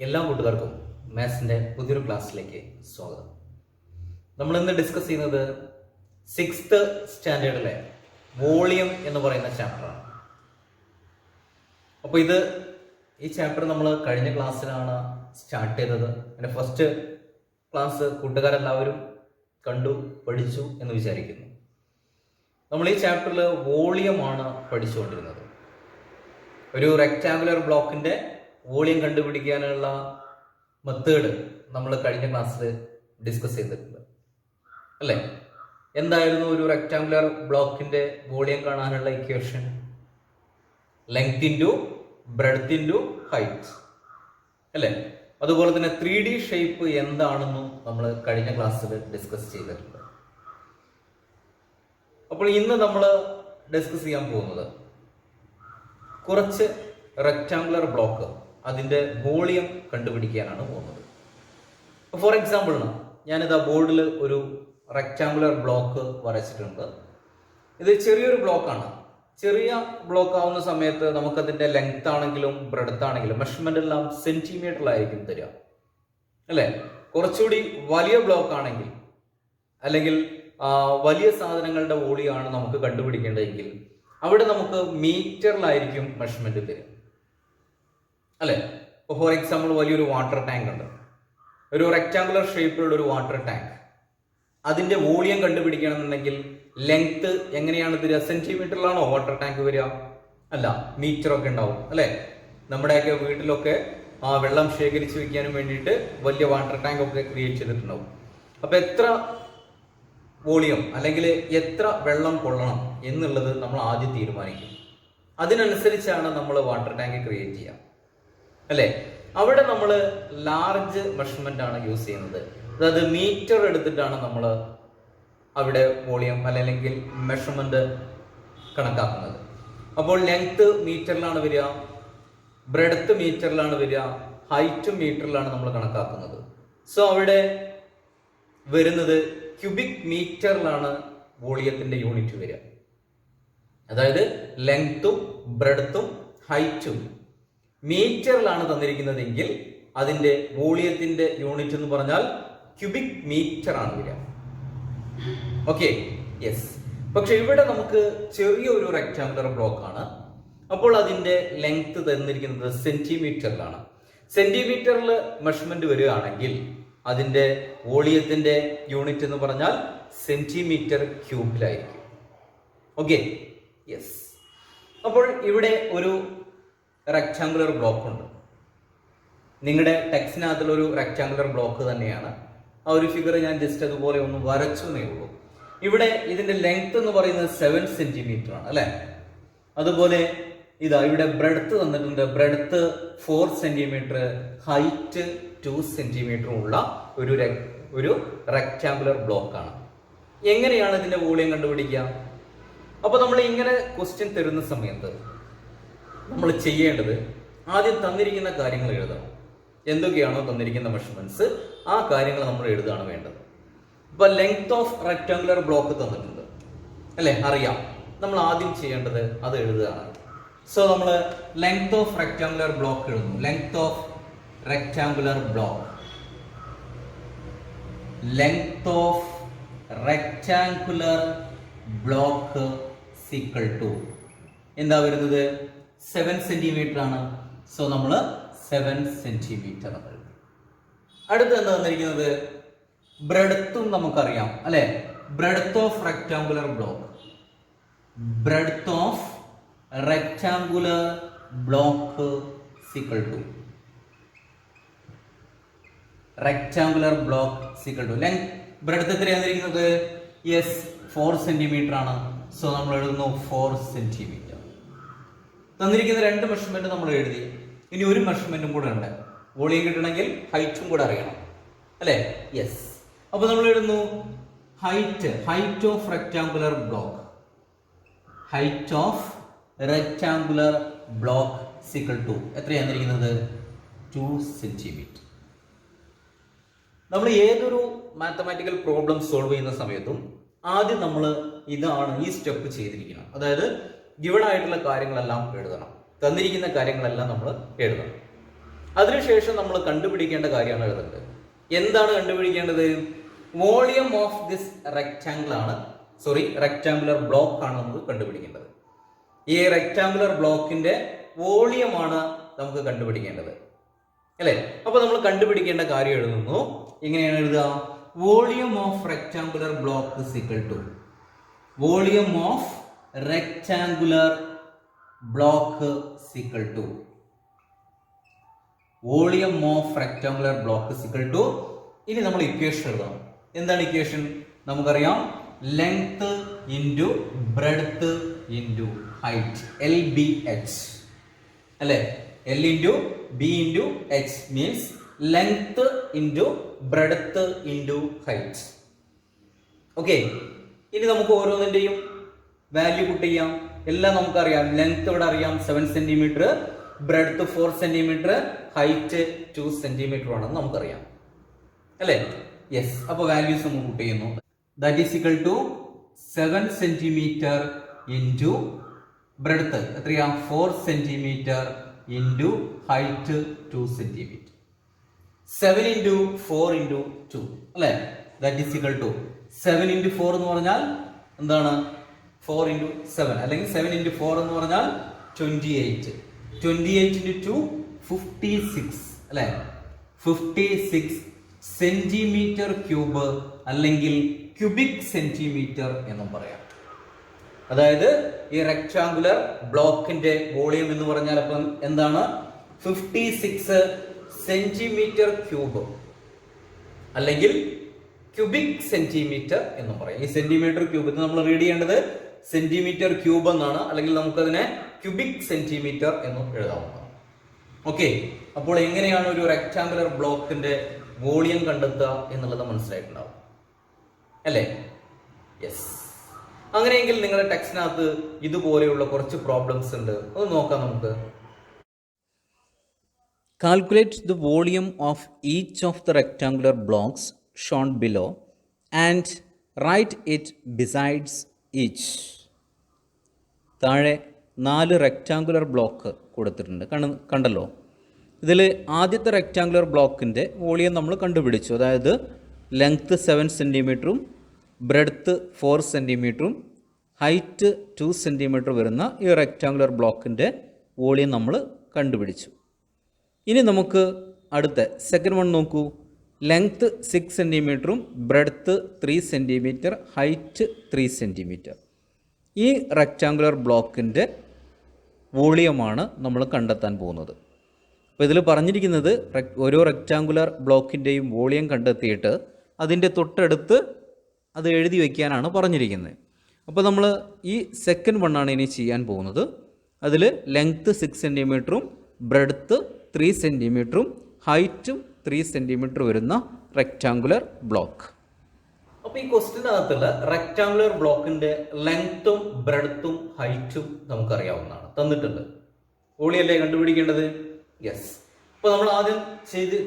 എല്ലാ കൂട്ടുകാർക്കും മാത്സിന്റെ പുതിയൊരു ക്ലാസ്സിലേക്ക് സ്വാഗതം. നമ്മൾ ഇന്ന് ഡിസ്കസ് ചെയ്യുന്നത് 6th സ്റ്റാൻഡേർഡിലെ വോളിയം എന്ന് പറയുന്ന ചാപ്റ്ററാണ്. അപ്പോൾ ഈ ചാപ്റ്റർ നമ്മൾ കഴിഞ്ഞ ക്ലാസ്സിലാണ് സ്റ്റാർട്ട് ചെയ്തത്. എൻ്റെ ഫസ്റ്റ് ക്ലാസ് കൂട്ടുകാരെല്ലാവരും കണ്ടു പഠിച്ചു എന്ന് വിചാരിക്കുന്നു. നമ്മൾ ഈ ചാപ്റ്ററിൽ വോളിയമാണ് പഠിച്ചുകൊണ്ടിരുന്നത്. ഒരു റെക്റ്റാങ്കുലർ ബ്ലോക്കിന്റെ വോളിയം കണ്ടുപിടിക്കാനുള്ള മെത്തേഡ് നമ്മൾ കഴിഞ്ഞ ക്ലാസ്സിൽ ഡിസ്കസ് ചെയ്തിട്ടുണ്ട് അല്ലേ? എന്തായിരുന്നു ഒരു റെക്റ്റാങ്കുലർ ബ്ലോക്കിന്റെ വോളിയം കാണാനുള്ള equation? Length into breadth into height അല്ലേ? അതുപോലെ തന്നെ 3D ഷേപ്പ് എന്താണെന്നും നമ്മൾ കഴിഞ്ഞ ക്ലാസ്സിൽ ഡിസ്കസ് ചെയ്തിട്ടുണ്ട്. അപ്പോൾ ഇന്ന് നമ്മൾ ഡിസ്കസ് ചെയ്യാൻ പോകുന്നത് കുറച്ച് റെക്റ്റാങ്കുലർ ബ്ലോക്ക് അതിൻ്റെ വോളിയം കണ്ടുപിടിക്കാനാണ് പോകുന്നത്. ഫോർ എക്സാമ്പിൾ ഞാനിതാ ബോർഡിൽ ഒരു റെക്റ്റാങ്കുലർ ബ്ലോക്ക് വരച്ചിട്ടുണ്ട്. ഇത് ചെറിയൊരു ബ്ലോക്കാണ്. ചെറിയ ബ്ലോക്ക് ആവുന്ന സമയത്ത് നമുക്കതിൻ്റെ ലെങ്ത് ആണെങ്കിലും ബ്രെഡ്ത്ത് ആണെങ്കിലും മെഷർമെന്റ് എല്ലാം സെന്റിമീറ്ററിലായിരിക്കും തരിക അല്ലേ? കുറച്ചുകൂടി വലിയ ബ്ലോക്ക് ആണെങ്കിൽ അല്ലെങ്കിൽ വലിയ സാധനങ്ങളുടെ വോളിയമാണ് നമുക്ക് കണ്ടുപിടിക്കേണ്ടതെങ്കിൽ അവിടെ നമുക്ക് മീറ്ററിലായിരിക്കും മെഷർമെന്റ് തരിക അല്ലെ? ഇപ്പോൾ ഫോർ എക്സാമ്പിൾ വലിയൊരു വാട്ടർ ടാങ്ക് ഉണ്ട്, ഒരു റെക്റ്റാങ്കുലർ ഷേപ്പിലുള്ള ഒരു വാട്ടർ ടാങ്ക്. അതിന്റെ വോളിയം കണ്ടുപിടിക്കണമെന്നുണ്ടെങ്കിൽ ലെങ്ത് എങ്ങനെയാണ് തരിക? സെന്റിമീറ്ററിലാണോ വാട്ടർ ടാങ്ക് വരിക? അല്ല, മീറ്ററൊക്കെ ഉണ്ടാവും അല്ലെ? നമ്മുടെയൊക്കെ വീട്ടിലൊക്കെ വെള്ളം ശേഖരിച്ചു വെക്കാനും വേണ്ടിയിട്ട് വലിയ വാട്ടർ ടാങ്ക് ഒക്കെ ക്രിയേറ്റ് ചെയ്തിട്ടുണ്ടാവും. അപ്പൊ എത്ര വോളിയം അല്ലെങ്കിൽ എത്ര വെള്ളം കൊള്ളണം എന്നുള്ളത് നമ്മൾ ആദ്യം തീരുമാനിക്കും. അതിനനുസരിച്ചാണ് നമ്മൾ വാട്ടർ ടാങ്ക് ക്രിയേറ്റ് ചെയ്യുക അല്ലേ? അവിടെ നമ്മൾ ലാർജ് മെഷർമെന്റ് ആണ് യൂസ് ചെയ്യുന്നത്. അതായത് മീറ്റർ എടുത്തിട്ടാണ് നമ്മൾ അവിടെ വോളിയം അല്ലെങ്കിൽ മെഷർമെന്റ് കണക്കാക്കുന്നത്. അപ്പോൾ ലെങ്ത് മീറ്ററിലാണ് വരിക, ബ്രെഡ്ത്ത് മീറ്ററിലാണ് വരിക, ഹൈറ്റും മീറ്ററിലാണ് നമ്മൾ കണക്കാക്കുന്നത്. സോ അവിടെ വരുന്നത് ക്യൂബിക് മീറ്ററിലാണ് വോളിയത്തിന്റെ യൂണിറ്റ് വരിക. അതായത് ലെങ്ത്തും ബ്രെഡ്ത്തും ഹൈറ്റും മീറ്ററിലാണ് തന്നിരിക്കുന്നതെങ്കിൽ അതിന്റെ വോളിയത്തിന്റെ യൂണിറ്റ് എന്ന് പറഞ്ഞാൽ ക്യൂബിക് മീറ്റർ ആണ് വരിക. Okay, yes. പക്ഷെ ഇവിടെ നമുക്ക് ചെറിയൊരു റെക്റ്റാങ്കുലർ ബ്ലോക്ക് ആണ്. അപ്പോൾ അതിന്റെ ലെങ്ത് തന്നിരിക്കുന്നത് സെന്റിമീറ്ററിലാണ്. സെന്റിമീറ്ററിൽ മെഷർമെന്റ് വരികയാണെങ്കിൽ അതിന്റെ വോളിയത്തിന്റെ യൂണിറ്റ് എന്ന് പറഞ്ഞാൽ സെന്റിമീറ്റർ ക്യൂബിലായിരിക്കും. Okay, yes. അപ്പോൾ ഇവിടെ ഒരു റെക്റ്റാങ്കുലർ ബ്ലോക്ക് ഉണ്ട്. നിങ്ങളുടെ ടെക്സ്റ്റിനകത്തുള്ള ഒരു റെക്റ്റാങ്കുലർ ബ്ലോക്ക് തന്നെയാണ്. ആ ഒരു ഫിഗർ ഞാൻ ജസ്റ്റ് അതുപോലെ ഒന്ന് വരച്ചു എന്നേ ഉള്ളൂ. ഇവിടെ ഇതിന്റെ ലെങ്ത് എന്ന് പറയുന്നത് 7 സെന്റിമീറ്റർ ആണ് അല്ലെ? അതുപോലെ ഇവിടെ ബ്രെഡ്ത്ത് തന്നിട്ടുണ്ട്. ബ്രെഡ്ത്ത് 4 സെന്റിമീറ്റർ, ഹൈറ്റ് 2 സെന്റിമീറ്റർ ഉള്ള ഒരു റെക്റ്റാങ്കുലർ ബ്ലോക്ക് ആണ്. എങ്ങനെയാണ് ഇതിന്റെ വോളിയം കണ്ടുപിടിക്കുക? അപ്പൊ നമ്മൾ ഇങ്ങനെ ക്വസ്റ്റ്യൻ തരുന്ന സമയത്ത് നമ്മൾ ചെയ്യേണ്ടത് ആദ്യം തന്നിരിക്കുന്ന കാര്യങ്ങൾ എഴുതണം. എന്തൊക്കെയാണോ തന്നിരിക്കുന്ന മെഷർമെന്റ്സ് ആ കാര്യങ്ങൾ നമ്മൾ എഴുതാണ് വേണ്ടത്. ഇപ്പൊ ലെങ്ത് ഓഫ് റെക്റ്റാങ്കുലർ ബ്ലോക്ക് തന്നിട്ടുണ്ട് അല്ലെ? അറിയാം. നമ്മൾ ആദ്യം ചെയ്യേണ്ടത് അത് എഴുതുകയാണ്. സോ നമ്മൾ ലെങ്ത് ഓഫ് റെക്റ്റാങ്കുലർ ബ്ലോക്ക് എഴുതുന്നു. Length of rectangular block, length of rectangular block equal to എന്താ വരുന്നത്? 7 സെന്റിമീറ്റർ ആണ്. സോ നമ്മൾ 7 സെന്റിമീറ്റർ. അടുത്ത് എന്താ തന്നിരിക്കുന്നത്? ബ്രെഡ്ത്തും നമുക്കറിയാം അല്ലെ? Breadth of rectangular block, breadth of rectangular block equal to rectangular block equal to length. ബ്രെഡ്ത്ത് എത്രയാണ് തന്നിരിക്കുന്നത്? യെസ്, 4 സെന്റിമീറ്റർ ആണ്. സോ നമ്മൾ എഴുതുന്നു 4 സെന്റിമീറ്റർ. തന്നിരിക്കുന്ന 2 മെഷർമെന്റ് നമ്മൾ എഴുതി. ഇനി ഒരു മെഷർമെന്റും കൂടെ ഉണ്ട്. വോളിയം കിട്ടണമെങ്കിൽ ഹൈറ്റും കൂടെ അറിയണം അല്ലെ? യെസ്. അപ്പൊ നമ്മൾ എഴുതുന്നു height of rectangular block, height of rectangular block equal to എത്രയാണ് തന്നിരിക്കുന്നത്? 2 സെന്റിമീറ്റർ. നമ്മൾ ഏതൊരു മാത്തമാറ്റിക്കൽ പ്രോബ്ലം സോൾവ് ചെയ്യുന്ന സമയത്തും ആദ്യം നമ്മൾ ഈ സ്റ്റെപ്പ് ചെയ്തിരിക്കണം. അതായത് ഗിവൺ ആയിട്ടുള്ള കാര്യങ്ങളെല്ലാം എഴുതണം, തന്നിരിക്കുന്ന കാര്യങ്ങളെല്ലാം നമ്മൾ എഴുതണം. അതിനുശേഷം നമ്മൾ കണ്ടുപിടിക്കേണ്ട കാര്യമാണ് എഴുതുന്നത്. എന്താണ് കണ്ടുപിടിക്കേണ്ടത്? Volume of this rectangular block ആണ് നമ്മൾ കണ്ടുപിടിക്കേണ്ടത്. ഈ റെക്ടാങ്കുലർ ബ്ലോക്കിന്റെ വോളിയമാണ് നമുക്ക് കണ്ടുപിടിക്കേണ്ടത്, അല്ലെ? അപ്പൊ നമ്മൾ കണ്ടുപിടിക്കേണ്ട കാര്യം എഴുതുന്നു. എങ്ങനെയാണ് എഴുതുക? Volume of rectangular block is equal to volume of rectangular block is equal to volume of rectangular block is equal to. ഇനി നമ്മൾ ഇക്വേഷൻ എഴുതണം. എന്താണ് ഇക്വേഷൻ? നമുക്കറിയാം, length into breadth into height, LBH, അല്ലെ? L into B into H means length into breadth into height. Okay, ഇനി നമുക്ക് ഓരോന്നിന്റെയും value puttu ചെയ്യാം. എല്ലാം നമുക്കറിയാം. ലെങ്ത് ഇവിടെ അറിയാം 7 centimetre, breadth 4 centimetre, height 2 centimetre ആണെന്ന് നമുക്കറിയാം, അല്ലെ? യെസ്. അപ്പൊ വാല്യൂസ് നമ്മൾ പുട്ട് ചെയ്യുന്നു. That is equal to 7 centimetre into breadth എത്രയാ? 4 centimetre into height 2 centimetre. 7 into 4 into 2, അല്ലെ? That is equal to 7 into 4 എന്ന് പറഞ്ഞാൽ എന്താണ്? 4 ഇൻറ്റു 7, അല്ലെങ്കിൽ 7 ഇൻറ്റു 4 എന്ന് പറഞ്ഞാൽ 28. 28 ഇൻറ്റു 2 56, അല്ലെ? 56 സെന്റിമീറ്റർ ക്യൂബ്, അല്ലെങ്കിൽ ക്യൂബിക് സെന്റിമീറ്റർ എന്നും പറയാം. അതായത് ഈ റെക്ടാങ്കുലർ ബ്ലോക്കിന്റെ വോളിയം എന്ന് പറഞ്ഞാൽ അപ്പം എന്താണ്? 56 സെന്റിമീറ്റർ ക്യൂബ്, അല്ലെങ്കിൽ ക്യൂബിക് സെന്റിമീറ്റർ എന്നും പറയാം. ഈ സെന്റിമീറ്റർ ക്യൂബ് ഇത് നമ്മൾ റീഡ് ചെയ്യേണ്ടത് സെന്റിമീറ്റർ ക്യൂബ് എന്നാണ്, അല്ലെങ്കിൽ നമുക്കതിനെ ക്യൂബിക് സെന്റിമീറ്റർ എന്നും എഴുതാവുന്നതാണ്. ഓക്കെ, അപ്പോൾ എങ്ങനെയാണ് ഒരു റെക്ടാങ്കുലർ ബ്ലോക്കിന്റെ വോളിയം കണ്ടെത്തുക എന്നുള്ളത് മനസ്സിലായിട്ടുണ്ടാവും, അല്ലേ? യെസ്. അങ്ങനെയെങ്കിൽ നിങ്ങളുടെ ടെക്സ്റ്റിനകത്ത് ഇതുപോലെയുള്ള കുറച്ച് പ്രോബ്ലംസ് ഉണ്ട്, അത് നോക്കാം നമുക്ക്. Calculate the volume of each of the rectangular blocks shown below and write it besides each. താഴെ 4 റെക്റ്റാങ്കുലർ ബ്ലോക്ക് കൊടുത്തിട്ടുണ്ട്, കണ്ടല്ലോ. ഇതിൽ ആദ്യത്തെ റെക്റ്റാങ്കുലർ ബ്ലോക്കിൻ്റെ വോളിയം നമ്മൾ കണ്ടുപിടിച്ചു. അതായത് ലെങ്ത്ത് 7 സെൻറ്റിമീറ്ററും ബ്രെഡ്ത്ത് 4 സെൻറ്റിമീറ്ററും ഹൈറ്റ് 2 സെൻറ്റിമീറ്റർ വരുന്ന ഈ റെക്റ്റാങ്കുലർ ബ്ലോക്കിൻ്റെ വോളിയം നമ്മൾ കണ്ടുപിടിച്ചു. ഇനി നമുക്ക് അടുത്ത സെക്കൻഡ് വൺ നോക്കൂ. ലെങ്ത്ത് 6 സെൻറ്റിമീറ്ററും ബ്രെഡ്ത്ത് 3 സെൻറ്റിമീറ്റർ, ഹൈറ്റ് 3 സെൻറ്റിമീറ്റർ. ഈ റെക്റ്റാങ്കുലർ ബ്ലോക്കിൻ്റെ വോളിയമാണ് നമ്മൾ കണ്ടെത്താൻ പോകുന്നത്. അപ്പോൾ ഇതിൽ പറഞ്ഞിരിക്കുന്നത് ഓരോ റെക്റ്റാങ്കുലർ ബ്ലോക്കിൻ്റെയും വോളിയം കണ്ടെത്തിയിട്ട് അതിൻ്റെ തൊട്ടടുത്ത് അത് എഴുതി വയ്ക്കാനാണ് പറഞ്ഞിരിക്കുന്നത്. അപ്പോൾ നമ്മൾ ഈ സെക്കൻഡ് വണ്ണാണ് ഇനി ചെയ്യാൻ പോകുന്നത്. അതിൽ ലെങ്ത്ത് 6 സെൻറ്റിമീറ്ററും ബ്രെഡ്ത്ത് 3 സെൻറ്റിമീറ്ററും ഹൈറ്റും 3 സെൻറ്റിമീറ്റർ വരുന്ന റെക്റ്റാങ്കുലർ ബ്ലോക്ക്. അപ്പോൾ ഈ ക്വസ്റ്റിനകത്തുള്ള റെക്റ്റാങ്കുലർ ബ്ലോക്കിന്റെ ലെങ്ത്തും ബ്രെഡ്ത്തും ഹൈറ്റും നമുക്കറിയാവുന്നതാണ്, തന്നിട്ടുണ്ട്. വോളിയല്ലേ കണ്ടുപിടിക്കേണ്ടത്? യെസ്. അപ്പോൾ നമ്മൾ ആദ്യം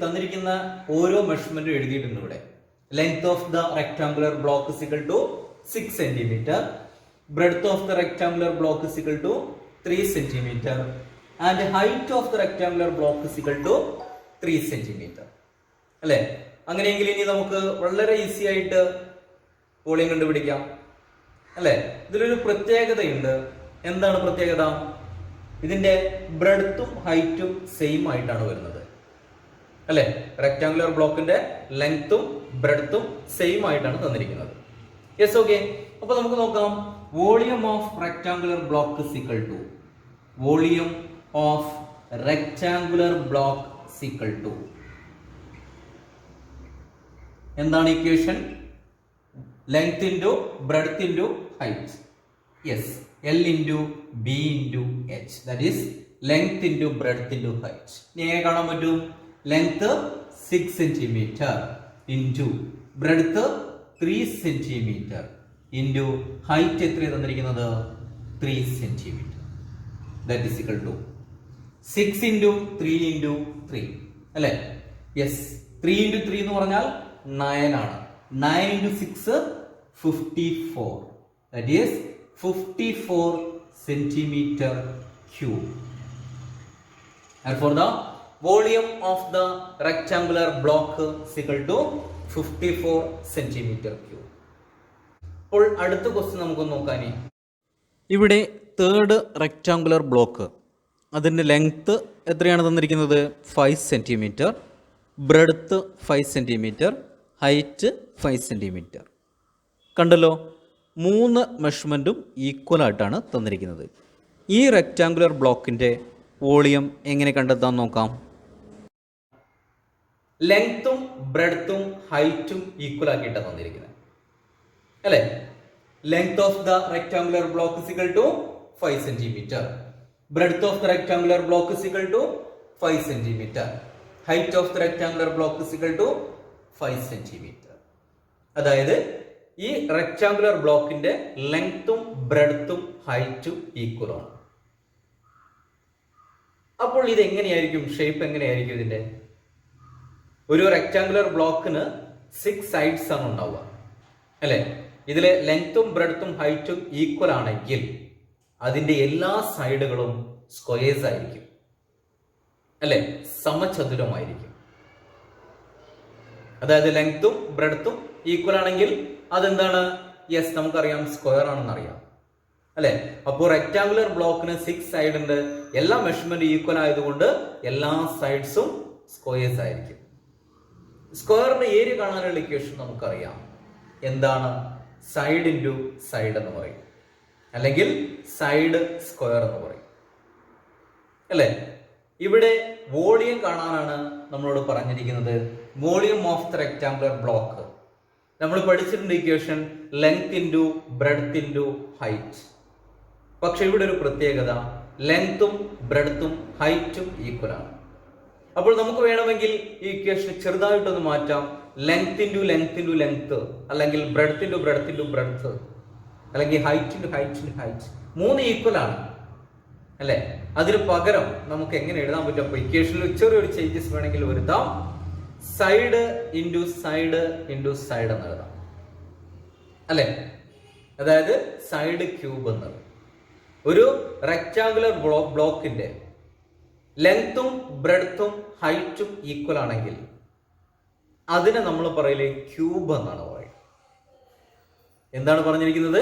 തന്നിരിക്കുന്ന ഓരോ മെഷർമെന്റും എഴുതിയിട്ടുണ്ട് ഇവിടെ. Length of the rectangular block is equal to 6 centimetre, breadth of the rectangular block is equal to 3 centimetre, and height of the rectangular block is equal to 3 centimetre, അല്ലേ? അങ്ങനെയെങ്കിൽ ഇനി നമുക്ക് വളരെ ഈസി ആയിട്ട് വോളിയം കണ്ടുപിടിക്കാം, അല്ലേ? ഇതിലൊരു പ്രത്യേകതയുണ്ട്. എന്താണ് പ്രത്യേകത? ഇതിന്റെ ബ്രെഡ്ത്തും ഹൈറ്റും സെയിം ആയിട്ടാണ് വരുന്നത്, അല്ലെ? റെക്ടാങ്കുലർ ബ്ലോക്കിന്റെ ലെങ്ത്തും ബ്രെഡ്ത്തും സെയിം ആയിട്ടാണ് തന്നിരിക്കുന്നത്. Yes, okay. അപ്പൊ നമുക്ക് നോക്കാം. Volume of rectangular block is equal to volume of rectangular block is equal to എന്താണ് equation? Length into breadth into height. Yes, L into B into H, that is length into breadth into height. ഇനി എങ്ങനെ കാണാൻ പറ്റും? Length 6 centimetre into breadth 3 centimetre into height എത്രയാണ് തന്നിരിക്കുന്നത്? 3 centimetre. That is equal to 6 into 3 into 3, അല്ലേ? Yes. 3 into 3 എന്ന് പറഞ്ഞാൽ 9 ആണ്. 9 into 6 54, that is 54 centimeter cube. And for the volume of the rectangular block equal to 54 centimetre cube. അപ്പോൾ അടുത്ത question നമുക്ക് നോക്കാനേ. ഇവിടെ തേർഡ് റെക്റ്റാങ്കുലർ ബ്ലോക്ക്, അതിൻ്റെ ലെങ്ത്ത് എത്രയാണ് തന്നിരിക്കുന്നത്? 5 centimetre, breadth 5 centimetre, height 5 centimetre. കണ്ടല്ലോ, 3 മെഷർമെൻറ്റും ഈക്വൽ ആയിട്ടാണ് തന്നിരിക്കുന്നത്. ഈ റെക്റ്റാങ്കുലർ ബ്ലോക്കിൻ്റെ വോളിയം എങ്ങനെ കണ്ടെത്താൻ നോക്കാം. ലെങ്ത്തും ബ്രെഡ്ത്തും ഹൈറ്റും ഈക്വൽ ആക്കിയിട്ടാണ് തന്നിരിക്കുന്നത് അല്ലേ? Length of the rectangular block is equal to 5 centimetre. breadth of the rectangular block is equal to 5 centimeter. height of the rectangular block is equal to 5 centimeter. അതായത് ഈ റെക്ടാങ്കുലർ ബ്ലോക്കിന്റെ ലെങ്ത്തും ബ്രെഡ്ത്തും ഹൈറ്റും ഈക്വൽ ആണ്. അപ്പോൾ ഇത് എങ്ങനെയായിരിക്കും, ഷേപ്പ് എങ്ങനെയായിരിക്കും ഇതിന്റെ? ഒരു റെക്ടാങ്കുലർ ബ്ലോക്കിന് 6 സൈഡ്സ് ആണ് ഉണ്ടാവുക അല്ലെ? ഇതിലെ ലെങ്ത്തും ബ്രെഡ്ത്തും ഹൈറ്റും ഈക്വൽ ആണെങ്കിൽ അതിന്റെ എല്ലാ സൈഡുകളും സ്ക്വയേഴ്സ് ആയിരിക്കും അല്ലെ? സമചതുരമായിരിക്കും. അതായത് ലെങ്ത്തും ബ്രെഡ്ത്തും ഈക്വൽ ആണെങ്കിൽ അതെന്താണ്? യെസ്, നമുക്കറിയാം സ്ക്വയർ ആണെന്ന് അറിയാം അല്ലെ? അപ്പോൾ റെക്ടാങ്കുലർ ബ്ലോക്കിന് 6 സൈഡ് ഉണ്ട്. എല്ലാ മെഷർമെന്റ് ഈക്വൽ ആയതുകൊണ്ട് എല്ലാ സൈഡ്സും സ്ക്വയേഴ്സ് ആയിരിക്കും. സ്ക്വയറിന്റെ ഏരിയ കാണാനുള്ള ഇക്വേഷൻ നമുക്കറിയാം. എന്താണ്? സൈഡ് ഇൻറ്റു സൈഡ് എന്ന് പറയും, അല്ലെങ്കിൽ സൈഡ് സ്ക്വയർ എന്ന് പറയും അല്ലേ? ഇവിടെ വോളിയം കാണാനാണ് നമ്മളോട് പറഞ്ഞിരിക്കുന്നത്. Volume of the rectangular block നമ്മൾ പഠിച്ചിട്ടുണ്ട് equation length into breadth into height. പക്ഷെ ഇവിടെ ഒരു പ്രത്യേകത, ലെങ്ത്തും ബ്രെഡ്ത്തും ഹൈറ്റും ഈക്വൽ ആണ്. അപ്പോൾ നമുക്ക് വേണമെങ്കിൽ ഈ ഇക്വേഷൻ ചെറുതായിട്ടൊന്ന് മാറ്റാം. Length into length into length, അല്ലെങ്കിൽ breadth into breadth into breadth, അല്ലെങ്കിൽ height into height into height. 3 equal ആണ് അല്ലെ? അതിന് പകരം നമുക്ക് എങ്ങനെ എഴുതാൻ പറ്റും? അപ്പൊ ഇക്വേഷനിൽ ചെറിയൊരു ചേഞ്ചസ് വേണമെങ്കിൽ വരുത്താം. Side into side into side എന്ന് എഴുതാം അല്ലെ? അതായത് സൈഡ് ക്യൂബ് എന്നത്. ഒരു റെക്ടാങ്കുലർ ബ്ലോക്കിന്റെ ലെങ്ത്തും ബ്രെഡ്ത്തും ഹൈറ്റും ഈക്വൽ ആണെങ്കിൽ അതിനെ നമ്മൾ പറയല് ക്യൂബ് എന്നാണ് പറയുന്നത്. എന്താണ് പറഞ്ഞിരിക്കുന്നത്?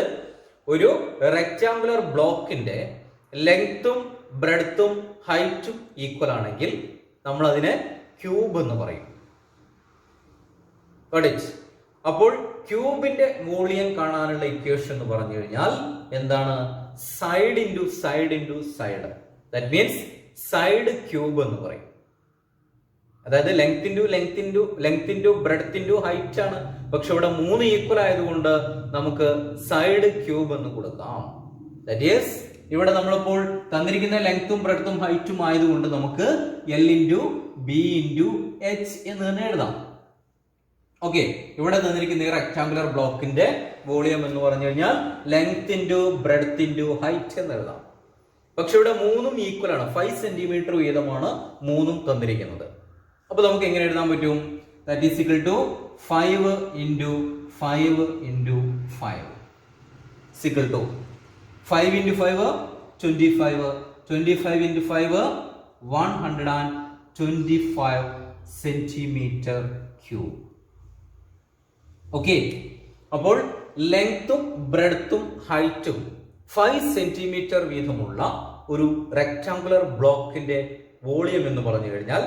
ഒരു റെക്ടാങ്കുലർ ബ്ലോക്കിന്റെ ലെങ്ത്തും ബ്രെഡ്ത്തും ഹൈറ്റും ഈക്വൽ ആണെങ്കിൽ നമ്മൾ അതിനെ ക്യൂബ് എന്ന് പറയും. അപ്പോൾ ക്യൂബിന്റെ വോളിയം കാണാനുള്ള ഇക്വേഷൻ എന്ന് പറഞ്ഞു കഴിഞ്ഞാൽ എന്താണ്? Side into side into side. That means side cube എന്ന് പറയും. അതായത് length into breadth into height ആണ്. പക്ഷെ ഇവിടെ 3 ഈക്വൽ ആയതുകൊണ്ട് നമുക്ക് സൈഡ് ക്യൂബ് എന്ന് കൊടുക്കാം. ദാറ്റ് ഈസ് ഇവിടെ നമ്മളിപ്പോൾ തന്നിരിക്കുന്ന ലെങ്ത്തും ബ്രെഡ്ത്തും ഹൈറ്റും ആയതുകൊണ്ട് നമുക്ക് L into B into H എന്ന് തന്നെ എഴുതാം. ഓക്കെ, ഇവിടെ തന്നിരിക്കുന്ന ഈ റെക്ടാങ്കുലർ ബ്ലോക്കിന്റെ വോളിയം എന്ന് പറഞ്ഞു കഴിഞ്ഞാൽ length into breadth into height എന്ന് എഴുതാം. പക്ഷെ ഇവിടെ 3ഉം ഈക്വൽ ആണ്. 5 സെന്റിമീറ്റർ വീതമാണ് 3ഉം തന്നിരിക്കുന്നത്. അപ്പൊ നമുക്ക് എങ്ങനെ എഴുതാൻ പറ്റും? That is equal to 5 into 5 into 5 equal to 5 into 5 25, 25 into 5 125 centimetre cube. Okay, അപ്പോൾ ലെങ്ത്തും ബ്രെഡ്ത്തും ഹൈറ്റും 5 സെന്റിമീറ്റർ വീതമുള്ള ഒരു റെക്ടാങ്കുലർ ബ്ലോക്കിന്റെ വോളിയം എന്ന് പറഞ്ഞു കഴിഞ്ഞാൽ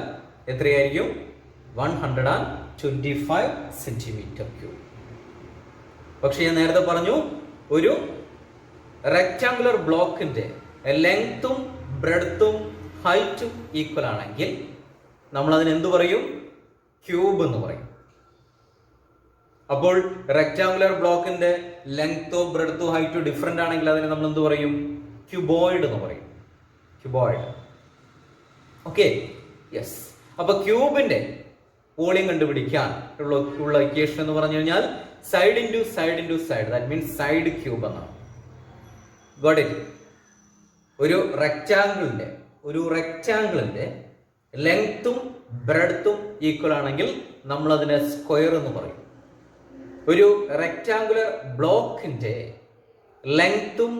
എത്രയായിരിക്കും? 125 സെന്റിമീറ്റർ ക്യൂബ്. പക്ഷെ ഞാൻ നേരത്തെ പറഞ്ഞു, ഒരു റെക്ടാങ്കുലർ ബ്ലോക്കിന്റെ ലെങ്ത്തും ബ്രെഡ്ത്തും ഹൈറ്റും ഈക്വൽ ആണെങ്കിൽ നമ്മൾ അതിന് എന്ത് പറയും? ക്യൂബ് എന്ന് പറയും. അപ്പോൾ റെക്ടാങ്കുലർ ബ്ലോക്കിന്റെ ലെങ്തോ ബ്രെഡ്ത്തോ ഹൈറ്റോ ഡിഫറെന്റ് ആണെങ്കിൽ അതിനെ നമ്മൾ എന്ത് പറയും? ക്യൂബോയിഡ് എന്ന് പറയും. ക്യൂബോയിഡ്. Okay, yes. അപ്പൊ ക്യൂബിന്റെ വോളിയം കണ്ടുപിടിക്കാൻ ഉള്ള ഇക്വേഷൻ എന്ന് പറഞ്ഞു കഴിഞ്ഞാൽ side into side into side, that means side cube എന്നാണ്. Got it? ഒരു റെക്ടാങ്കിളിന്റെ ലെങ്ത്തും ബ്രെഡ്ത്തും ഈക്വൽ ആണെങ്കിൽ നമ്മൾ അതിനെ സ്ക്വയർ എന്ന് പറയും. ഒരു റെക്ടാങ്കുലർ ബ്ലോക്കിന്റെ ലെങ്ത്തും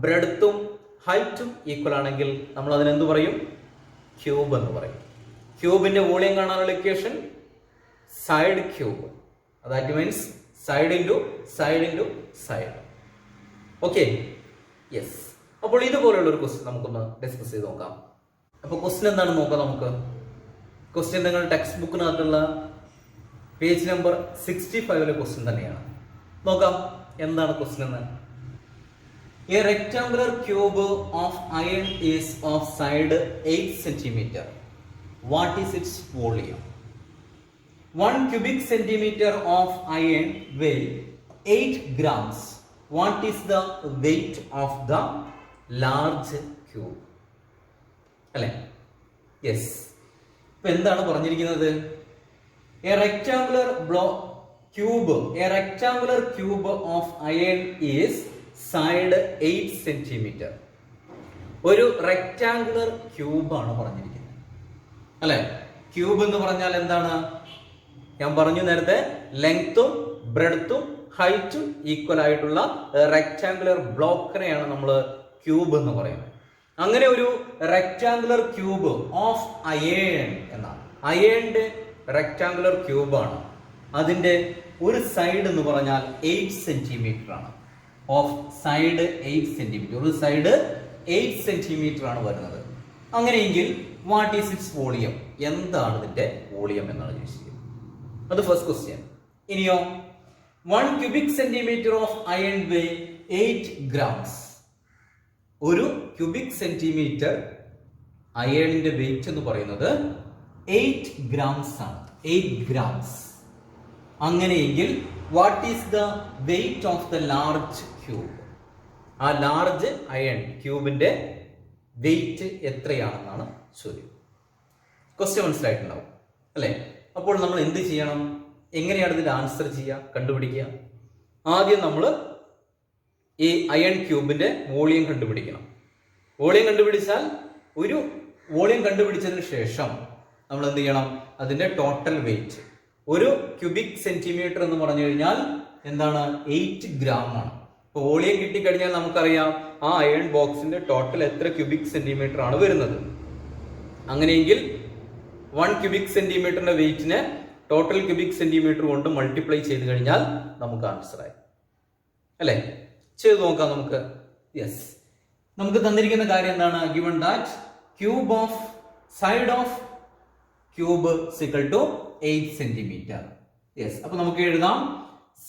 ബ്രെഡ്ത്തും ഹൈറ്റും ഈക്വൽ ആണെങ്കിൽ നമ്മൾ അതിനെന്ത് പറയും? ക്യൂബ് എന്ന് പറയും. ക്യൂബിന്റെ വോളിയം കാണാനുള്ള equation side cube, that means side into side. Okay, yes. അപ്പോൾ ഇതുപോലുള്ള ഒരു ക്വസ്റ്റ്യൻ നമുക്കൊന്ന് ഡിസ്കസ് ചെയ്ത് നോക്കാം. അപ്പോൾ ക്വസ്റ്റ്യൻ എന്താണെന്ന് നോക്കാം നമുക്ക്. ക്വസ്റ്റ്യൻ നിങ്ങൾ ടെക്സ്റ്റ് ബുക്കിനകത്തുള്ള പേജ് നമ്പർ 65 ക്വസ്റ്റ്യൻ തന്നെയാണ്. നോക്കാം എന്താണ് ക്വസ്റ്റ്യൻ എന്ന്. A rectangular cube of iron is of side 8 centimeter. What is its volume? 1 cubic centimeter of iron weigh 8 grams. What is the weight of the large cube? അല്ലേ? Yes. ഇപ്പൊ എന്താണ് പറഞ്ഞിരിക്കുന്നത്? A rectangular cube of iron is side 8 centimetre. ഒരു rectangular ക്യൂബാണ് പറഞ്ഞിരിക്കുന്നത് അല്ലെ. Cube എന്ന് പറഞ്ഞാൽ എന്താണ്? ഞാൻ പറഞ്ഞു നേരത്തെ, ലെങ്ത്തും ബ്രെഡ്ത്തും ഹൈറ്റും ഈക്വൽ ആയിട്ടുള്ള റെക്ടാങ്കുലർ ബ്ലോക്കിനെയാണ് നമ്മൾ ക്യൂബ് എന്ന് പറയുന്നത്. അങ്ങനെ ഒരു റെക്ടാങ്കുലർ ക്യൂബ് ഓഫ് അയേൺ എന്നാണ്. അയേണിന്റെ റെക്ടാങ്കുലർ ക്യൂബാണ്. അതിന്റെ ഒരു സൈഡ് എന്ന് പറഞ്ഞാൽ 8 സെന്റിമീറ്റർ ആണ്. Of side 8 centimetre. ഒരു സൈഡ് 8 സെന്റിമീറ്റർ ആണ് വരുന്നത്. അങ്ങനെയെങ്കിൽ വാട്ട് ഈസ് ഇറ്റ്സ് വോളിയം? എന്താണ് ഇതിന്റെ വോളിയം എന്നാണ് ചോദിച്ചിരിക്കുന്നത്. അത് ഫസ്റ്റ് ക്വസ്റ്റ്യൻ. ഇനിയോ 1 cubic centimetre of iron weigh 8 grams. ഒരു ക്യൂബിക് സെന്റിമീറ്റർ അയണിന്റെ വെയിറ്റ് എന്ന് പറയുന്നത് 8 grams ആണ്. 8 grams. അങ്ങനെയെങ്കിൽ what is the weight of the large cube? ആ ലാർജ് അയൺ ക്യൂബിന്റെ വെയിറ്റ് എത്രയാണെന്നാണ് ചോദ്യം. ക്വസ്റ്റ്യൻ മനസ്സിലായിട്ടുണ്ടാവും അല്ലെ. അപ്പോൾ നമ്മൾ എന്ത് ചെയ്യണം? എങ്ങനെയാണ് ഇതിന്റെ ആൻസർ ചെയ്യുക, കണ്ടുപിടിക്കുക? ആദ്യം നമ്മൾ ഈ അയൺ ക്യൂബിന്റെ വോളിയം കണ്ടുപിടിക്കണം. വോളിയം കണ്ടുപിടിച്ചാൽ, ഒരു വോളിയം കണ്ടുപിടിച്ചതിന് ശേഷം നമ്മൾ എന്ത് ചെയ്യണം? അതിന്റെ ടോട്ടൽ വെയിറ്റ്. ഒരു ക്യൂബിക് സെന്റിമീറ്റർ എന്ന് പറഞ്ഞു കഴിഞ്ഞാൽ എന്താണ്? 8 gram ആണ്. ഇപ്പോൾ വോളിയം കിട്ടിക്കഴിഞ്ഞാൽ നമുക്കറിയാം ആ അയൺ ബോക്സിന്റെ ടോട്ടൽ എത്ര ക്യൂബിക് സെന്റിമീറ്റർ ആണ് വരുന്നത്. അങ്ങനെയെങ്കിൽ 1 ക്യൂബിക് സെന്റിമീറ്ററിന്റെ വെയിറ്റിനെ ടോട്ടൽ ക്യൂബിക് സെന്റിമീറ്റർ കൊണ്ട് മൾട്ടിപ്ലൈ ചെയ്ത് കഴിഞ്ഞാൽ നമുക്ക് ആൻസർ ആയി അല്ലെ. ചെയ്ത് നോക്കാം നമുക്ക്. യെസ്, നമുക്ക് തന്നിരിക്കുന്ന കാര്യം എന്താണ്? Given that cube of side of cube is equal to 8 centimetre. Yes, അപ്പൊ നമുക്ക് എഴുതാം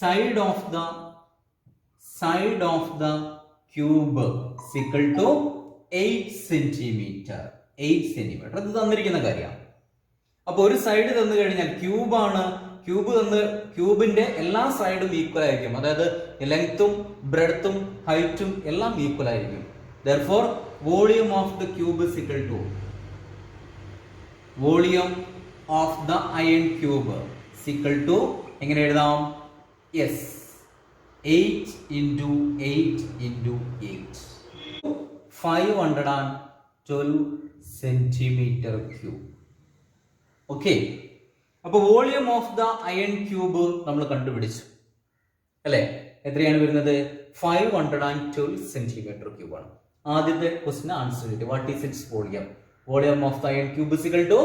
side of the cube is equal to 8 centimetre. 8 centimetre അത് തന്നിരിക്കുന്ന കാര്യമാണ്. അപ്പൊ ഒരു സൈഡ് തന്നു കഴിഞ്ഞാൽ ക്യൂബാണ്. ക്യൂബിന്റെ എല്ലാ സൈഡും ഈക്വൽ ആയിരിക്കും. അതായത് ലെങ്ത്തും ബ്രെഡ്ത്തും ഹൈറ്റും എല്ലാം ഈക്വൽ ആയിരിക്കും. Therefore, volume of the cube is equal to volume of the iron cube is equal to എങ്ങനെ എഴുതാം? Yes, 8 into 8 into 8. 512 centimetre cube. Okay, അപ്പൊ volume of the iron cube നമ്മൾ കണ്ടുപിടിച്ചു അല്ലെ. എത്രയാണ് വരുന്നത്? 512 സെന്റിമീറ്റർ ക്യൂബ് ആണ്. ആദ്യത്തെ ക്വസ്റ്റിന് ആൻസർ കിട്ടി. What is its volume? Volume of the iron cube is equal to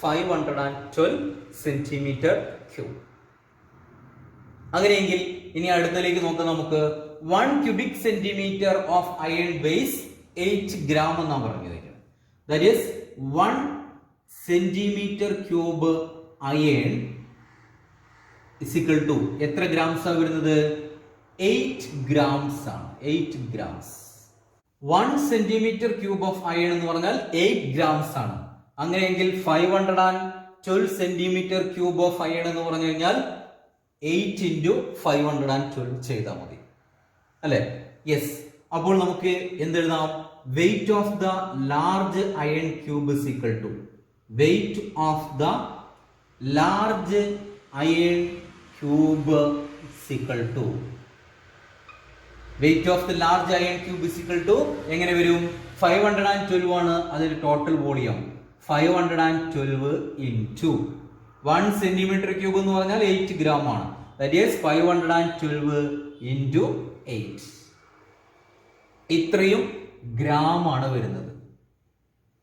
512 centimetre cube. അങ്ങനെയെങ്കിൽ ഇനി അടുത്തതിലേക്ക് നോക്കാം നമുക്ക്. 1 cubic centimetre of iron weighs 8 gram എന്നാണ് പറഞ്ഞിരിക്കുന്നത്. That is 1 centimetre cube iron is equal to എത്ര ഗ്രാംസ് ആണ് വരുന്നത്? 8 grams ആണ്. 8 grams. 1 centimetre cube of iron എന്ന് പറഞ്ഞാൽ 8 grams ആണ്. അങ്ങനെയെങ്കിൽ 512 സെന്റിമീറ്റർ ക്യൂബ് ഓഫ് അയൺ എന്ന് പറഞ്ഞു കഴിഞ്ഞാൽ 8 into 512 ചെയ്താൽ മതി അല്ലെ. യെസ്, അപ്പോൾ നമുക്ക് എന്തെഴുതാം? Weight of the large iron cube is equal to weight of the large iron cube is equal to weight of the large iron cube is equal to എങ്ങനെ വരും? 512 ആണ് അതിന്റെ total volume. 512 into 1 centimetre cube എന്ന് പറഞ്ഞാൽ 8 gram ആണ്. That is 512 into 8. ഇത്രയും gram ആണ് വരുന്നത്.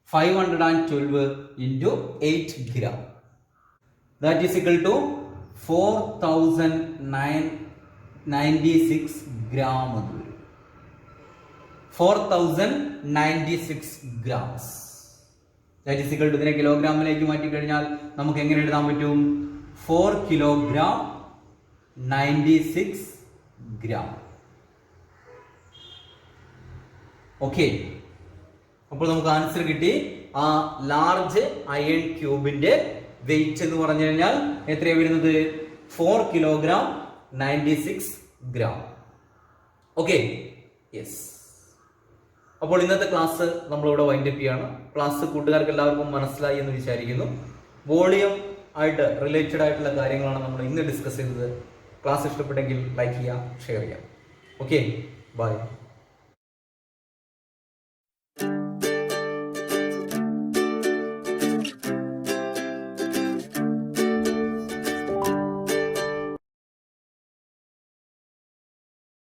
512 into 8 gram. That is equal to 4096 gram. 4096 grams. That is equal to ഇതിനെ കിലോഗ്രാമിലേക്ക് മാറ്റി കഴിഞ്ഞാൽ നമുക്ക് എങ്ങനെ എഴുതാൻ പറ്റും? 4 kilogram 96 gram. ഓക്കെ, അപ്പോൾ നമുക്ക് ആൻസർ കിട്ടി. ആ ലാർജ് അയൺ ക്യൂബിന്റെ വെയിറ്റ് എന്ന് പറഞ്ഞു കഴിഞ്ഞാൽ എത്രയാണ് വരുന്നത്? 4 kilogram 96 gram. Okay, yes. അപ്പോൾ ഇന്നത്തെ ക്ലാസ് നമ്മളിവിടെ വൈൻഡപ്പ് ചെയ്യാണ്. ക്ലാസ് കൂട്ടുകാർക്ക് എല്ലാവർക്കും മനസ്സിലായി എന്ന് വിചാരിക്കുന്നു. വോളിയം ആയിട്ട് റിലേറ്റഡ് ആയിട്ടുള്ള കാര്യങ്ങളാണ് നമ്മൾ ഇന്ന് ഡിസ്കസ് ചെയ്തത്. ക്ലാസ് ഇഷ്ടപ്പെട്ടെങ്കിൽ ലൈക്ക് ചെയ്യുക, ഷെയർ ചെയ്യുക. Okay, by.